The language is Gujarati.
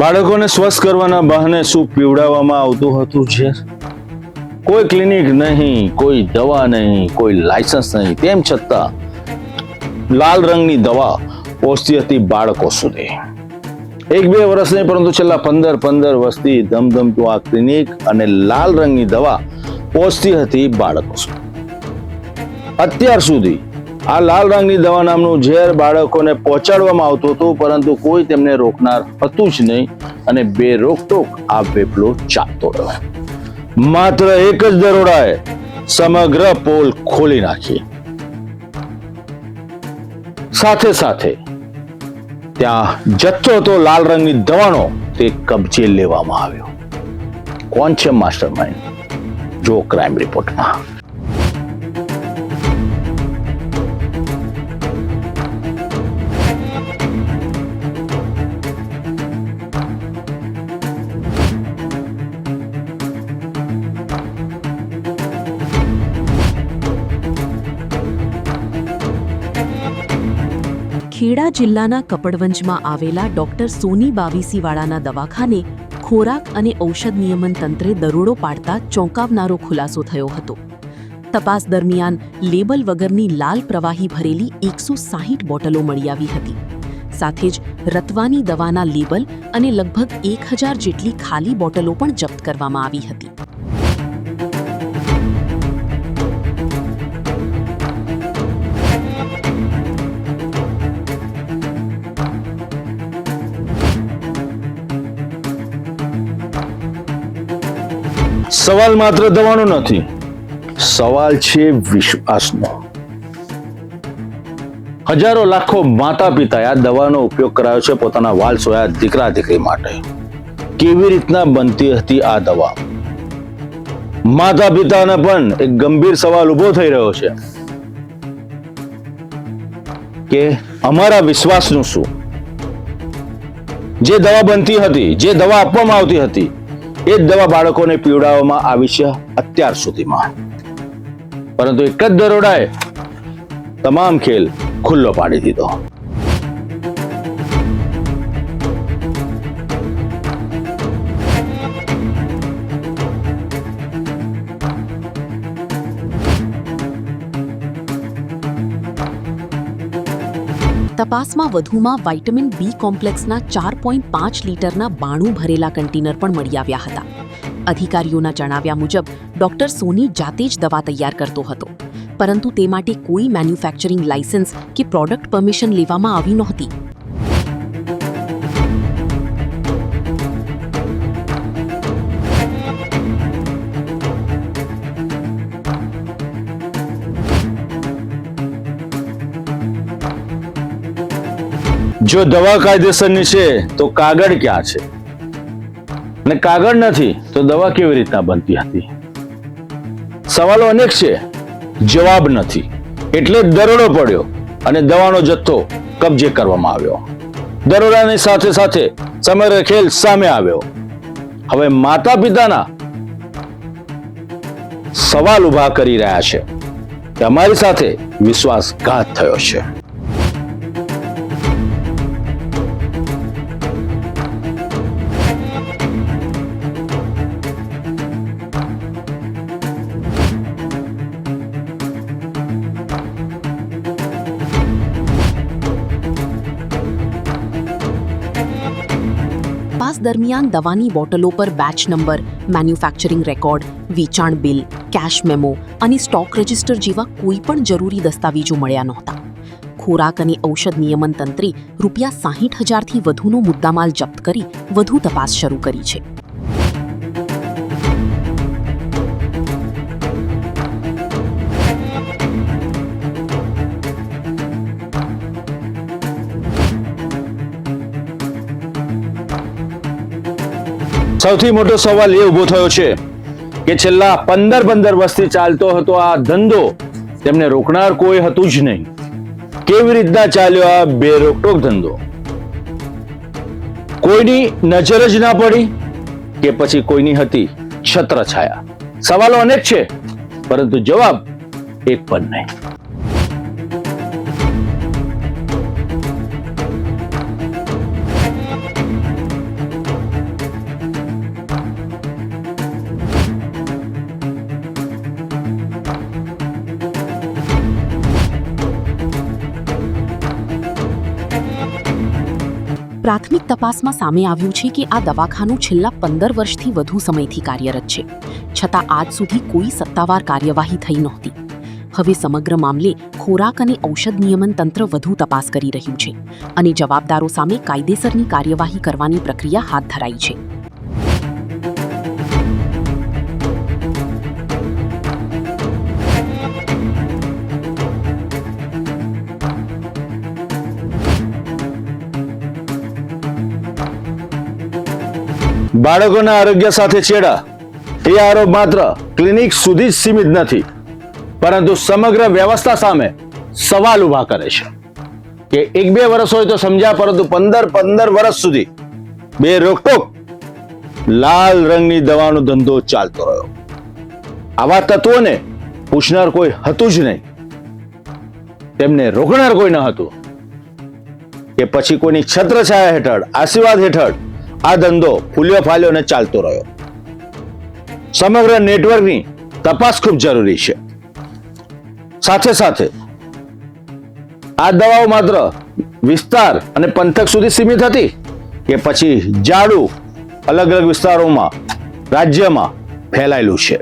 બાળકોને સ્વસ્થ કરવાના બહાને શું પીવડાવવામાં આવતું હતું છે? કોઈ ક્લિનિક નહીં, કોઈ દવા નહીં, કોઈ લાયસન્સ નહીં, તેમ છતાં લાલ રંગની દવા પહોંચતી હતી બાળકો સુધી. 1-2 વર્ષ નહીં, પરંતુ છેલ્લા 15 વર્ષથી ધમધમતું આ ક્લિનિક અને લાલ રંગની દવા પહોંચતી હતી બાળકો સુધી. અત્યાર સુધી આ લાલ રંગની દવા નામનું ઝેર બાળકોને પહોંચાડવામાં આવતું હતું, પરંતુ કોઈ તેમને રોકનાર હતું જ નહીં અને બે રોકટોક આ વેપલો ચાલતો રહ્યો. માત્ર એક જ દરોડાએ સમગ્ર પોલ ખોલી નાખી. સાથે સાથે ત્યાં જથ્થો હતો લાલ રંગની દવાનો, તે કબજે લેવામાં આવ્યો. કોણ છે માસ્ટરમાઇન્ડ? જો ક્રાઇમ રિપોર્ટમાં. ખેડા જિલ્લાના કપડવંજમાં આવેલા ડોક્ટર સોની બાવીસીવાળાના દવાખાને ખોરાક અને ઔષધ નિયમન તંત્રે દરોડો પાડતા ચોંકાવનારો ખુલાસો થયો હતો. તપાસ દરમિયાન લેબલ વગરની લાલ પ્રવાહી ભરેલી 160 બોટલો મળી આવી હતી. સાથે જ રતવાની દવાના લેબલ અને લગભગ 1000 જેટલી ખાલી બોટલો પણ જપ્ત કરવામાં આવી હતી. સવાલ માત્ર દવાનો નથી, સવાલ છે વિશ્વાસનો. હજારો લાખો માતા પિતાએ આ દવાનો ઉપયોગ કરાયો છે પોતાના વાલસોયા દીકરા દીકરી માટે. કેવી રીતના બનતી હતી આ દવા? માતા પિતાને પણ એક ગંભીર સવાલ ઉભો થઈ રહ્યો છે કે અમારા વિશ્વાસનું શું? જે દવા બનતી હતી, જે દવા આપવામાં આવતી હતી, એ જ દવા બાળકોને પીવડાવવામાં આવી છે અત્યાર સુધીમાં. પરંતુ એક જ દરોડાએ તમામ ખેલ ખુલ્લો પાડી દીધો. તપાસમાં વધુમાં વાઇટામિન બી કોમ્પ્લેક્સના 4.5 લીટરના 92 ભરેલા કન્ટેનર પણ મળી આવ્યા હતા. અધિકારીઓના જણાવ્યા મુજબ ડોક્ટર સોની જાતે જ દવા તૈયાર કરતો હતો, પરંતુ તે માટે કોઈ મેન્યુફેક્ચરિંગ લાયસન્સ કે પ્રોડક્ટ પરમિશન લેવામાં આવી નહોતી. જો દવા કાયદેસરની છે તો કાગળ ક્યાં છે? અને કાગળ નથી તો દવા કેવી રીતના બનતી હતી? સવાલો અનેક છે, જવાબ નથી. એટલે જ દરોડો પડ્યો અને દવાનો જથ્થો કબજે કરવામાં આવ્યો. દરોડાની સાથે સાથે સમગ્ર ખેલ સામે આવ્યો. હવે માતા પિતાના સવાલ ઉભા કરી રહ્યા છે કે અમારી સાથે વિશ્વાસઘાત થયો છે. તપાસ દરમિયાન દવાની બોટલો પર બેચ નંબર, મેન્યુફેક્ચરિંગ રેકોર્ડ, વેચાણ બિલ, કેશ મેમો અને સ્ટોક રજિસ્ટર જેવા કોઈ પણ જરૂરી દસ્તાવેજો મળ્યા નહોતા. ખોરાક અને ઔષધ નિયમન તંત્રે ₹60,000થી વધુનો મુદ્દામાલ જપ્ત કરી વધુ તપાસ શરૂ કરી છે. સૌથી મોટો સવાલ એ ઉભો થયો છે કે છેલ્લા 15 વર્ષથી ચાલતો હતો આ ધંધો, તેમને રોકનાર કોઈ હતું જ નહીં. કેવી રીતના ચાલ્યો આ બે રોકટોક ધંધો? કોઈની નજર જ ના પડી કે પછી કોઈની હતી છત્રછાયા? સવાલો અનેક છે, પરંતુ જવાબ એક પણ નહીં. પ્રાથમિક તપાસમાં સામે આવ્યું છે કે આ દવાખાનું છેલ્લા 15 વર્ષથી વધુ સમયથી કાર્યરત છે, છતાં આજ સુધી કોઈ સત્તાવાર કાર્યવાહી થઈ નહોતી. હવે સમગ્ર મામલે ખોરાક અને ઔષધ નિયમન તંત્ર વધુ તપાસ કરી રહ્યું છે અને જવાબદારો સામે કાયદેસરની કાર્યવાહી કરવાની પ્રક્રિયા હાથ ધરાઈ છે. બાળકોના આરોગ્ય સાથે છેડા એ આરોપ માત્ર ક્લિનિક સુધી જ સીમિત નથી, પરંતુ સમગ્ર વ્યવસ્થા સામે સવાલ ઉભા કરે છે કે 1-2 વર્ષ હોય તો સમજ્યા, પરંતુ 15 વર્ષ સુધી બે રોકટોક લાલ રંગની દવાનો ધંધો ચાલતો રહ્યો. આવા તત્વોને પૂછનાર કોઈ હતું જ નહીં, તેમને રોકનાર કોઈ ન હતું કે પછી કોઈની છત્રછાયા હેઠળ, આશીર્વાદ હેઠળ આ ધંધો ફૂલ્યો ફાલ્યો અને ચાલતો રહ્યો. સમગ્ર નેટવર્કની તપાસ ખૂબ જરૂરી છે. સાથે સાથે આ દવાઓ માત્ર વિસ્તાર અને પંથક સુધી સીમિત હતી કે પછી જાડું અલગ અલગ વિસ્તારોમાં રાજ્યમાં ફેલાયેલું છે.